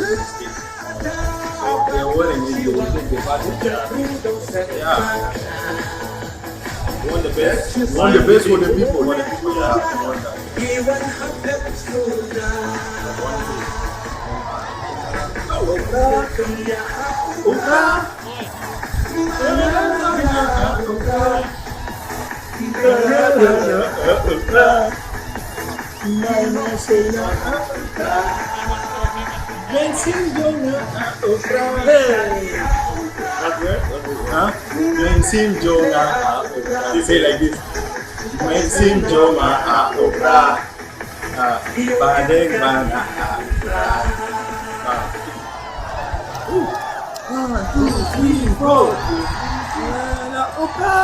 So they're winning in the party. Yeah. Want the best. Want the best for the people. Want the people, yeah. Want that. Mensim Jonga, they say like this. Mensim Jonga, Opera, Badeng Bana, 1, 2, 3, 4. Opera.